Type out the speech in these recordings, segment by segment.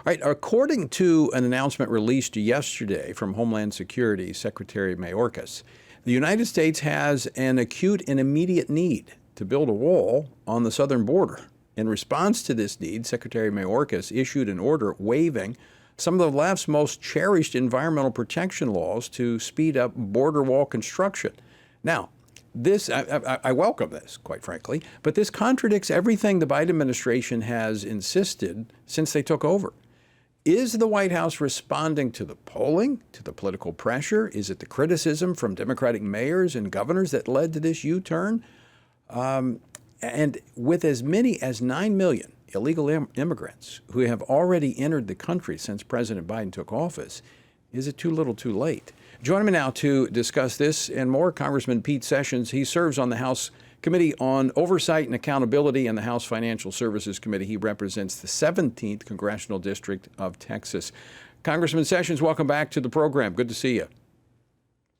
right, according to an announcement released yesterday from Homeland Security Secretary Mayorkas, the United States has an acute and immediate need to build a wall on the southern border. In response to this need, Secretary Mayorkas issued an order waiving some of the left's most cherished environmental protection laws to speed up border wall construction. Now, I welcome this, quite frankly, but this contradicts everything the Biden administration has insisted since they took over. Is the White House responding to the polling, to the political pressure? Is it the criticism from Democratic mayors and governors that led to this U-turn? And with as many as 9 million illegal immigrants who have already entered the country since President Biden took office, is it too little too late? Joining me now to discuss this and more, Congressman Pete Sessions. He serves on the House Committee on Oversight and Accountability and the House Financial Services Committee. He represents the 17th Congressional District of Texas. Congressman Sessions, welcome back to the program. Good to see you.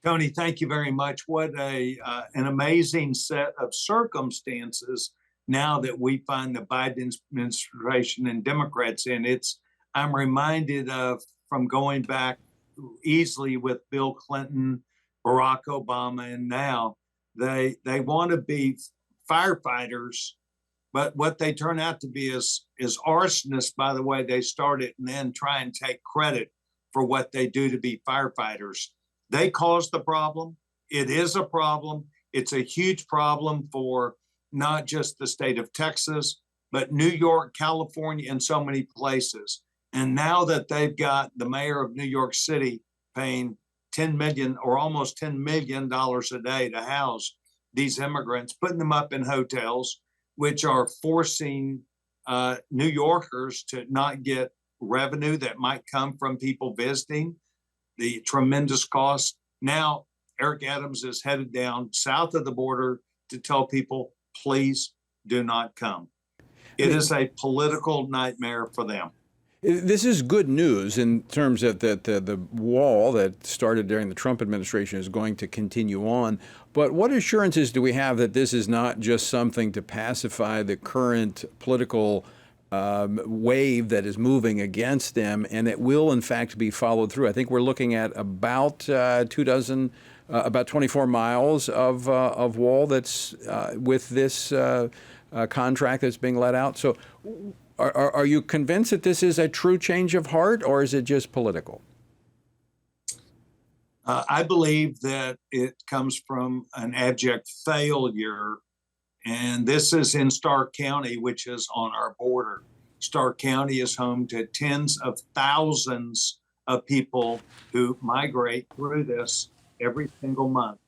Tony, thank you very much. What an amazing set of circumstances now that we find the Biden administration and Democrats in. I'm reminded of from going back easily with Bill Clinton, Barack Obama, and now they want to be firefighters, but what they turn out to be is arsonists by the way they started, and then try and take credit for what they do to be firefighters. They caused the problem. It is a problem. It's a huge problem for not just the state of Texas, but New York, California, and so many places. And now that they've got the mayor of New York City paying $10 million or almost $10 million a day to house these immigrants, putting them up in hotels, which are forcing New Yorkers to not get revenue that might come from people visiting, the tremendous cost. Now, Eric Adams is headed down south of the border to tell people, please do not come. It is a political nightmare for them. This is good news in terms of that the wall that started during the Trump administration is going to continue on. But what assurances do we have that this is not just something to pacify the current political wave that is moving against them, and it will in fact be followed through? I think we're looking at about 24 miles of wall that's with this contract that's being let out. So are you convinced that this is a true change of heart, or is it just political? I believe that it comes from an abject failure. And this is in Stark County, which is on our border. Stark County is home to tens of thousands of people who migrate through this every single month.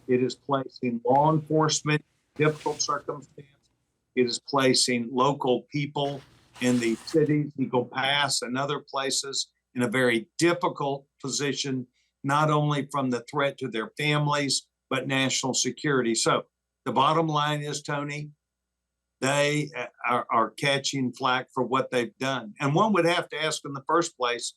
It is placing law enforcement in difficult circumstances. It is placing local people in the cities, Eagle Pass and other places, in a very difficult position, not only from the threat to their families, but national security. So the bottom line is, Tony, they are catching flack for what they've done. And one would have to ask in the first place,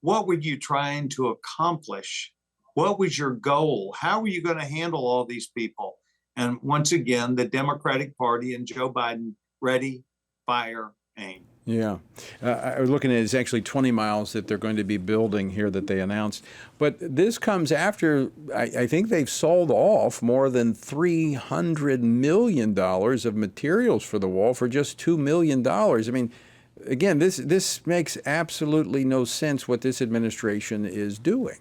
what were you trying to accomplish? What was your goal? How were you going to handle all these people? And once again, the Democratic Party and Joe Biden, ready, fire, aim. Yeah. I was looking at it's actually 20 miles that they're going to be building here that they announced. But this comes after, I think they've sold off more than $300 million of materials for the wall for just $2 million. I mean, again, this makes absolutely no sense what this administration is doing.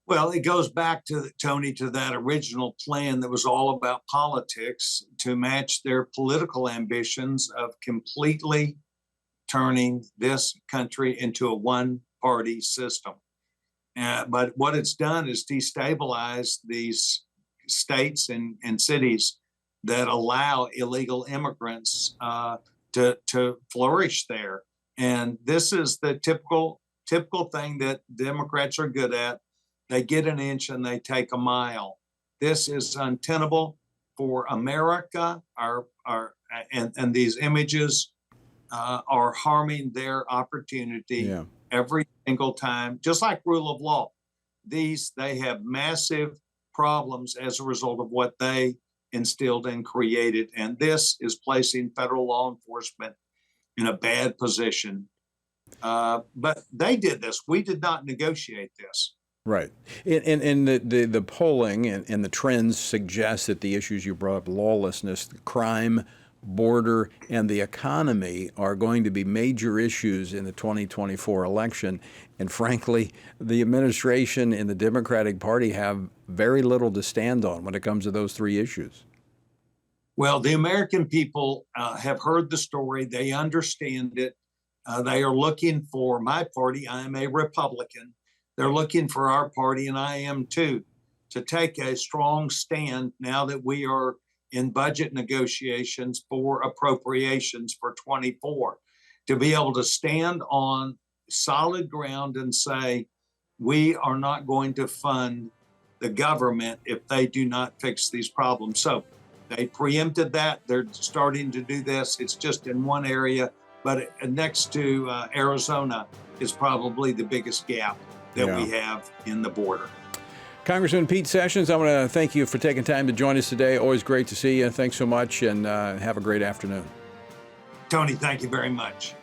Well, it goes back to, Tony, to that original plan that was all about politics to match their political ambitions of completely turning this country into a one-party system. But what it's done is destabilize these states and cities that allow illegal immigrants to flourish there. And this is the typical thing that Democrats are good at. They get an inch and they take a mile. This is untenable for America. And these images are harming their opportunity every single time, just like rule of law. They have massive problems as a result of what they instilled and created. And this is placing federal law enforcement in a bad position. But they did this. We did not negotiate this. Right. And the polling and the trends suggest that the issues you brought up, lawlessness, crime, border, and the economy, are going to be major issues in the 2024 election. And frankly, the administration and the Democratic Party have very little to stand on when it comes to those three issues. Well, the American people have heard the story. They understand it. They are looking for my party. I am a Republican. They're looking for our party, and I am too, to take a strong stand now that we are in budget negotiations for appropriations for 24, to be able to stand on solid ground and say, we are not going to fund the government if they do not fix these problems. So they preempted that. They're starting to do this. It's just in one area, but next to Arizona is probably the biggest gap that we have in the border. Congressman Pete Sessions, I want to thank you for taking time to join us today. Always great to see you. Thanks so much, and have a great afternoon. Tony, thank you very much.